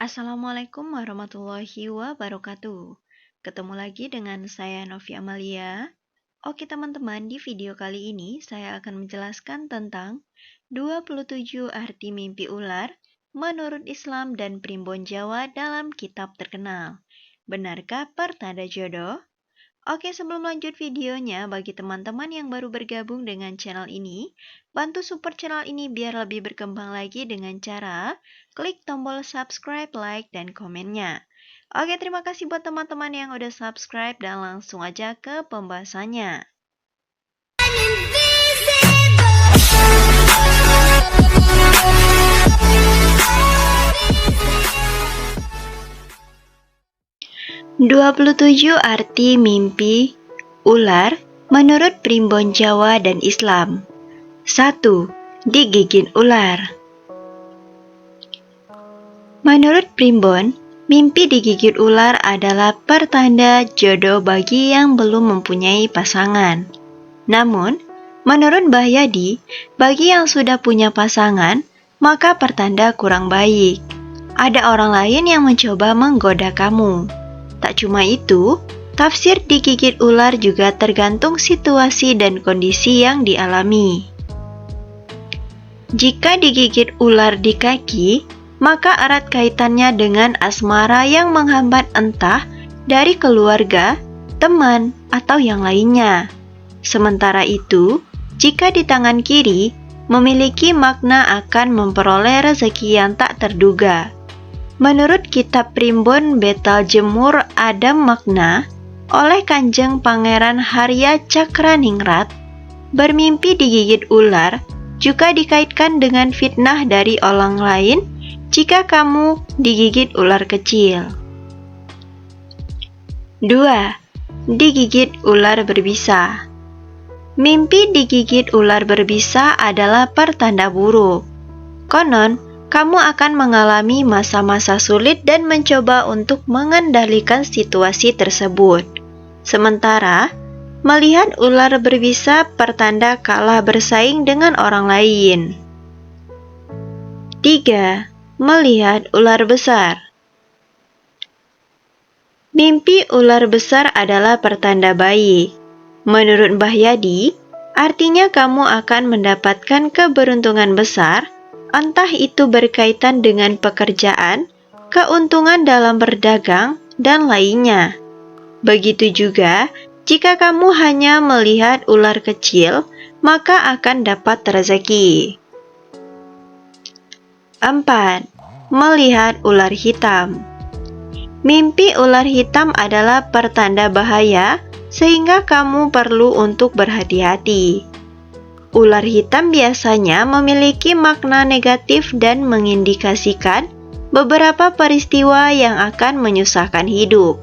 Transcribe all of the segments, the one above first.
Assalamualaikum warahmatullahi wabarakatuh. Ketemu lagi dengan saya Novi Amalia. Oke teman-teman, di video kali ini saya akan menjelaskan tentang 27 arti mimpi ular menurut Islam dan Primbon Jawa dalam kitab terkenal. Benarkah pertanda jodoh? Oke, sebelum lanjut videonya, bagi teman-teman yang baru bergabung dengan channel ini, bantu support channel ini biar lebih berkembang lagi dengan cara klik tombol subscribe, like, dan komennya. Oke, terima kasih buat teman-teman yang udah subscribe dan langsung aja ke pembahasannya. "27 arti mimpi ular menurut Primbon Jawa dan Islam." 1. Digigit ular. Menurut Primbon, mimpi digigit ular adalah pertanda jodoh bagi yang belum mempunyai pasangan. Namun, menurut Mbah Yadi, bagi yang sudah punya pasangan, maka pertanda kurang baik. Ada orang lain yang mencoba menggoda kamu. Tak cuma itu, tafsir digigit ular juga tergantung situasi dan kondisi yang dialami. Jika digigit ular di kaki, maka erat kaitannya dengan asmara yang menghambat entah dari keluarga, teman, atau yang lainnya. Sementara itu, jika di tangan kiri, memiliki makna akan memperoleh rezeki yang tak terduga. Menurut kitab Primbon Betal Jemur Adam Makna oleh Kanjeng Pangeran Harya Cakraningrat, bermimpi digigit ular juga dikaitkan dengan fitnah dari orang lain jika kamu digigit ular kecil. 2. Digigit ular berbisa. Mimpi digigit ular berbisa adalah pertanda buruk. Konon, kamu akan mengalami masa-masa sulit dan mencoba untuk mengendalikan situasi tersebut. Sementara, melihat ular berbisa pertanda kalah bersaing dengan orang lain. 3. Melihat ular besar. Mimpi ular besar adalah pertanda baik. Menurut Mbah Yadi, artinya kamu akan mendapatkan keberuntungan besar, entah itu berkaitan dengan pekerjaan, keuntungan dalam berdagang, dan lainnya. Begitu juga, jika kamu hanya melihat ular kecil, maka akan dapat rezeki. 4. Melihat ular hitam. Mimpi ular hitam adalah pertanda bahaya, sehingga kamu perlu untuk berhati-hati. Ular hitam biasanya memiliki makna negatif dan mengindikasikan beberapa peristiwa yang akan menyusahkan hidup.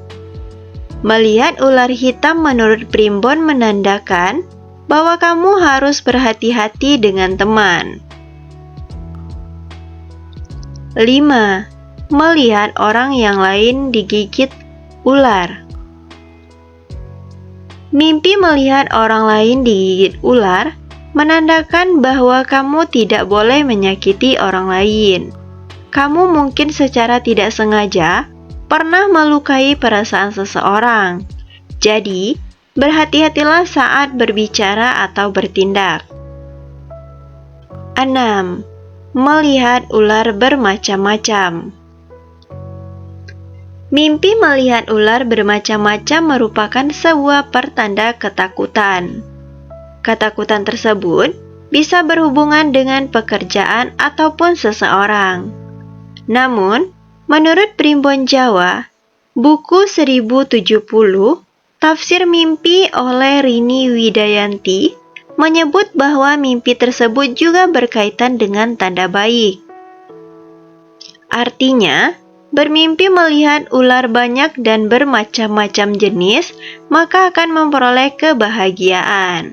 Melihat ular hitam menurut Primbon menandakan bahwa kamu harus berhati-hati dengan teman. 5. Melihat orang yang lain digigit ular. Mimpi melihat orang lain digigit ular menandakan bahwa kamu tidak boleh menyakiti orang lain. Kamu mungkin secara tidak sengaja pernah melukai perasaan seseorang. Jadi, berhati-hatilah saat berbicara atau bertindak. 6. Melihat ular bermacam-macam. Mimpi melihat ular bermacam-macam merupakan sebuah pertanda ketakutan. Ketakutan tersebut bisa berhubungan dengan pekerjaan ataupun seseorang. Namun, menurut Primbon Jawa, buku 1070, Tafsir Mimpi oleh Rini Widayanti, menyebut bahwa mimpi tersebut juga berkaitan dengan tanda baik. Artinya, bermimpi melihat ular banyak dan bermacam-macam jenis, maka akan memperoleh kebahagiaan.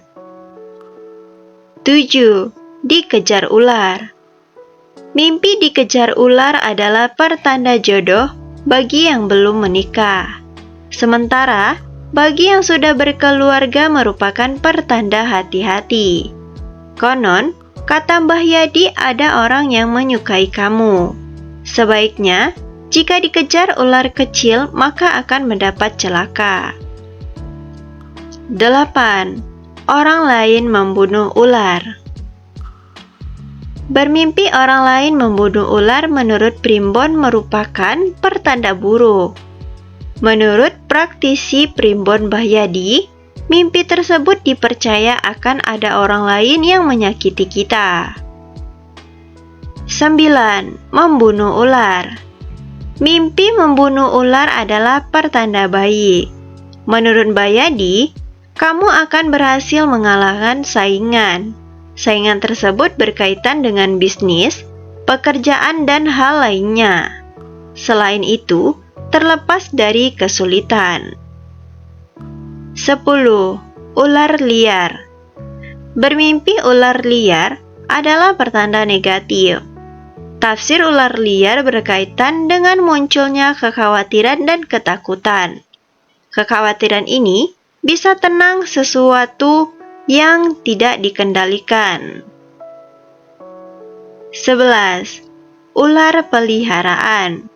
7. Dikejar ular. Mimpi dikejar ular adalah pertanda jodoh bagi yang belum menikah. Sementara, bagi yang sudah berkeluarga merupakan pertanda hati-hati. Konon, kata Mbah Yadi ada orang yang menyukai kamu. Sebaiknya, Jika dikejar ular kecil, maka akan mendapat celaka. 8. Orang lain membunuh ular. Bermimpi orang lain membunuh ular menurut primbon merupakan pertanda buruk. Menurut praktisi Primbon Bahyadi, mimpi tersebut dipercaya akan ada orang lain yang menyakiti kita. 9. Membunuh ular. Mimpi membunuh ular adalah pertanda baik. Menurut Bahyadi, kamu akan berhasil mengalahkan saingan. Saingan tersebut berkaitan dengan bisnis, pekerjaan, dan hal lainnya. Selain itu, terlepas dari kesulitan. 10. Ular liar. Bermimpi ular liar adalah pertanda negatif. Tafsir ular liar berkaitan dengan munculnya kekhawatiran dan ketakutan. Kekhawatiran ini bisa tentang sesuatu yang tidak dikendalikan. 11. Ular peliharaan.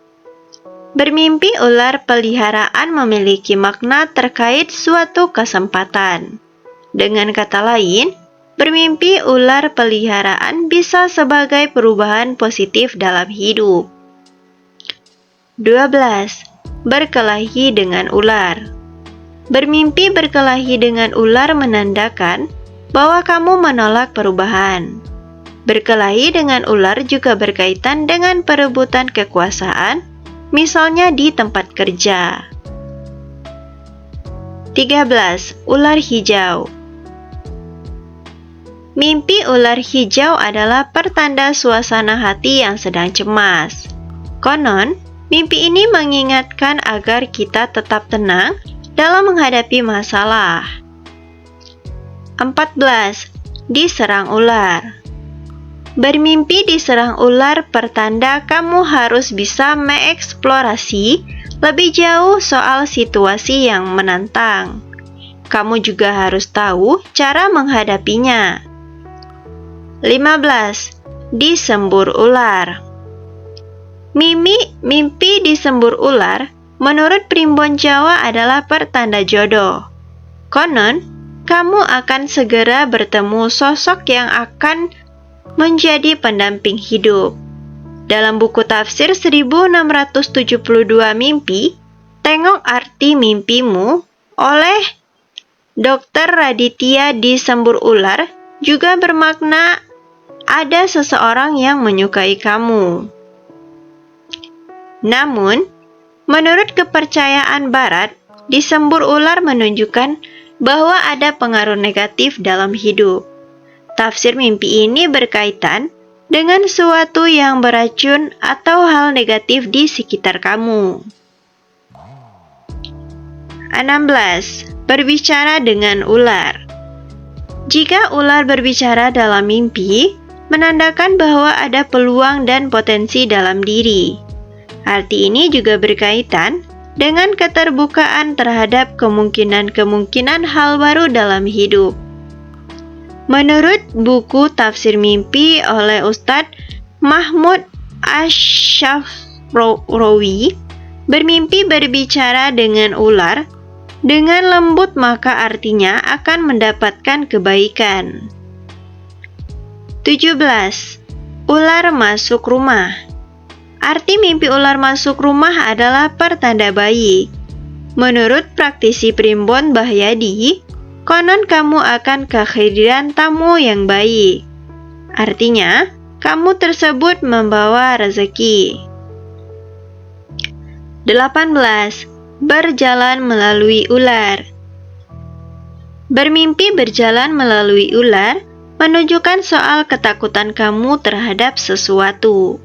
Bermimpi ular peliharaan memiliki makna terkait suatu kesempatan. Dengan kata lain, bermimpi ular peliharaan bisa sebagai perubahan positif dalam hidup. 12. Berkelahi dengan ular. Bermimpi berkelahi dengan ular menandakan bahwa kamu menolak perubahan. Berkelahi dengan ular juga berkaitan dengan perebutan kekuasaan, misalnya di tempat kerja. 13. Ular hijau. Mimpi ular hijau adalah pertanda suasana hati yang sedang cemas. Konon, mimpi ini mengingatkan agar kita tetap tenang dalam menghadapi masalah. 14. Diserang ular. Bermimpi diserang ular pertanda kamu harus bisa mengeksplorasi lebih jauh soal situasi yang menantang. Kamu juga harus tahu cara menghadapinya. 15. Disembur ular. Mimpi disembur ular menurut Primbon Jawa adalah pertanda jodoh. Konon, kamu akan segera bertemu sosok yang akan menjadi pendamping hidup. Dalam buku tafsir 1672 mimpi, Tengok Arti Mimpimu oleh Dr. Raditya Disembur Ular juga bermakna ada seseorang yang menyukai kamu. Namun, menurut kepercayaan Barat, disembur ular menunjukkan bahwa ada pengaruh negatif dalam hidup. Tafsir mimpi ini berkaitan dengan sesuatu yang beracun atau hal negatif di sekitar kamu. 16. Berbicara dengan ular. Jika ular berbicara dalam mimpi, menandakan bahwa ada peluang dan potensi dalam diri. Arti ini juga berkaitan dengan keterbukaan terhadap kemungkinan-kemungkinan hal baru dalam hidup. Menurut buku Tafsir Mimpi oleh Ustadz Mahmud Ash-Shafrawi, bermimpi berbicara dengan ular dengan lembut maka artinya akan mendapatkan kebaikan. 17. Ular masuk rumah. Arti mimpi ular masuk rumah adalah pertanda baik. Menurut praktisi Primbon Bahyadi, konon kamu akan kehadiran tamu yang baik. Artinya, kamu tersebut membawa rezeki. 18. Berjalan melalui ular. Bermimpi berjalan melalui ular menunjukkan soal ketakutan kamu terhadap sesuatu.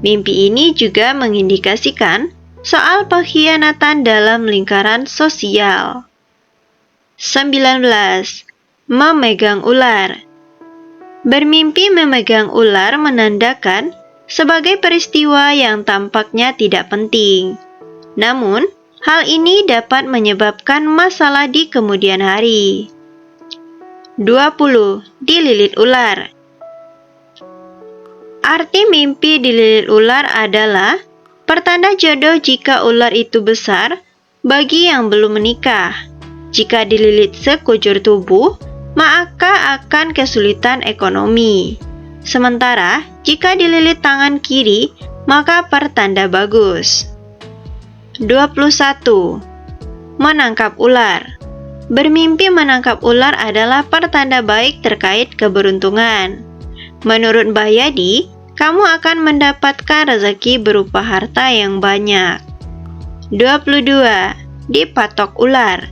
Mimpi ini juga mengindikasikan soal pengkhianatan dalam lingkaran sosial. 19. Memegang ular. Bermimpi memegang ular menandakan sebagai peristiwa yang tampaknya tidak penting. Namun, hal ini dapat menyebabkan masalah di kemudian hari. 20. Dililit ular. Arti mimpi dililit ular adalah Pertanda jodoh jika ular itu besar bagi yang belum menikah. Jika dililit sekujur tubuh, maka akan kesulitan ekonomi. Sementara jika dililit tangan kiri, maka pertanda bagus. 21. Menangkap ular. Bermimpi menangkap ular adalah pertanda baik terkait keberuntungan. Menurut Mbah Yadi, kamu akan mendapatkan rezeki berupa harta yang banyak. 22. Dipatok ular.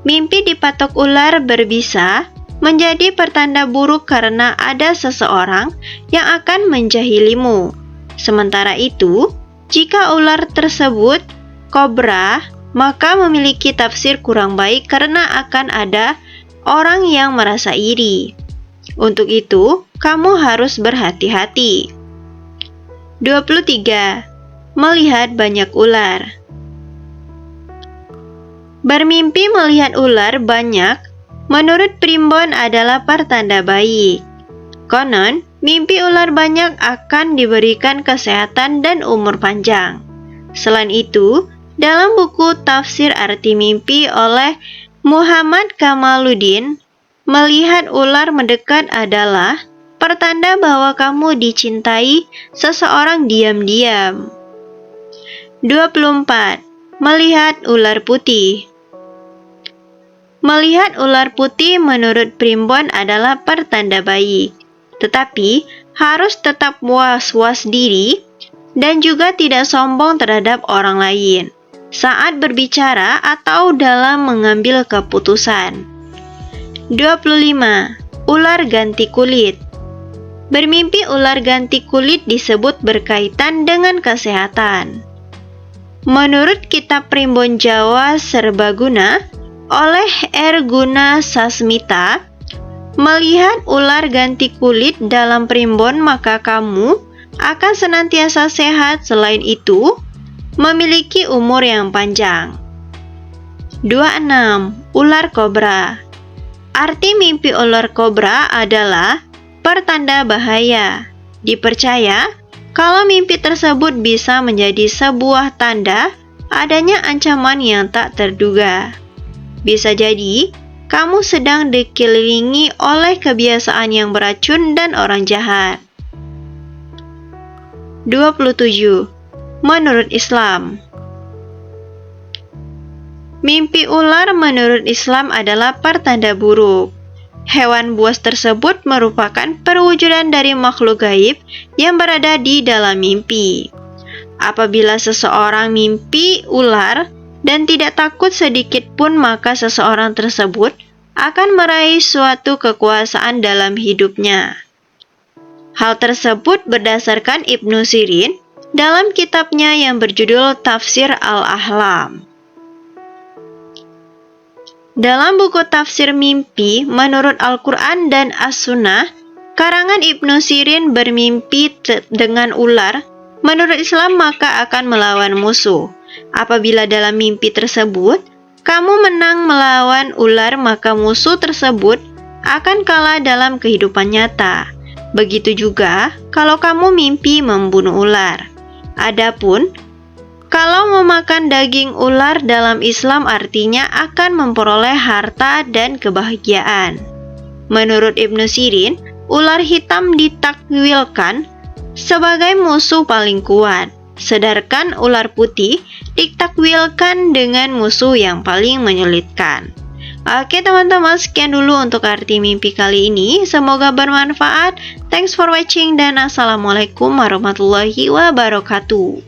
Mimpi dipatok ular berbisa menjadi pertanda buruk karena ada seseorang yang akan menjahilimu. Sementara itu, jika ular tersebut kobra, maka memiliki tafsir kurang baik karena akan ada orang yang merasa iri. Untuk itu, kamu harus berhati-hati. 23. Melihat banyak ular. Bermimpi melihat ular banyak menurut Primbon adalah pertanda baik. Konon, mimpi ular banyak akan diberikan kesehatan dan umur panjang. Selain itu, dalam buku Tafsir Arti Mimpi oleh Muhammad Kamaluddin, melihat ular mendekat adalah pertanda bahwa kamu dicintai seseorang diam-diam. 24. Melihat ular putih. Melihat ular putih menurut Primbon adalah pertanda baik, tetapi harus tetap was-was diri dan juga tidak sombong terhadap orang lain saat berbicara atau dalam mengambil keputusan. 25. Ular ganti kulit. Bermimpi ular ganti kulit disebut berkaitan dengan kesehatan. Menurut kitab Primbon Jawa Serbaguna oleh R. Guna Sasmita, melihat ular ganti kulit dalam primbon maka kamu akan senantiasa sehat, selain itu memiliki umur yang panjang. 26. Ular kobra. Arti mimpi ular kobra adalah pertanda bahaya. Dipercaya kalau mimpi tersebut bisa menjadi sebuah tanda adanya ancaman yang tak terduga. Bisa jadi, kamu sedang dikelilingi oleh kebiasaan yang beracun dan orang jahat. 27. Menurut Islam. Mimpi ular menurut Islam adalah pertanda buruk. Hewan buas tersebut merupakan perwujudan dari makhluk gaib yang berada di dalam mimpi. Apabila seseorang mimpi ular dan tidak takut sedikit pun, maka seseorang tersebut akan meraih suatu kekuasaan dalam hidupnya. Hal tersebut berdasarkan Ibnu Sirin dalam kitabnya yang berjudul Tafsir Al-Ahlam. Dalam buku Tafsir Mimpi menurut Al-Quran dan As-Sunnah, karangan Ibnu Sirin bermimpi dengan ular menurut Islam maka akan melawan musuh. Apabila dalam mimpi tersebut, kamu menang melawan ular, maka musuh tersebut akan kalah dalam kehidupan nyata. Begitu juga kalau kamu mimpi membunuh ular. Adapun, kalau memakan daging ular dalam Islam artinya akan memperoleh harta dan kebahagiaan. Menurut Ibnu Sirin, ular hitam ditakwilkan sebagai musuh paling kuat. Sedangkan ular putih ditakwilkan dengan musuh yang paling menyulitkan. Oke teman-teman, sekian dulu untuk arti mimpi kali ini. Semoga bermanfaat. Thanks for watching dan assalamualaikum warahmatullahi wabarakatuh.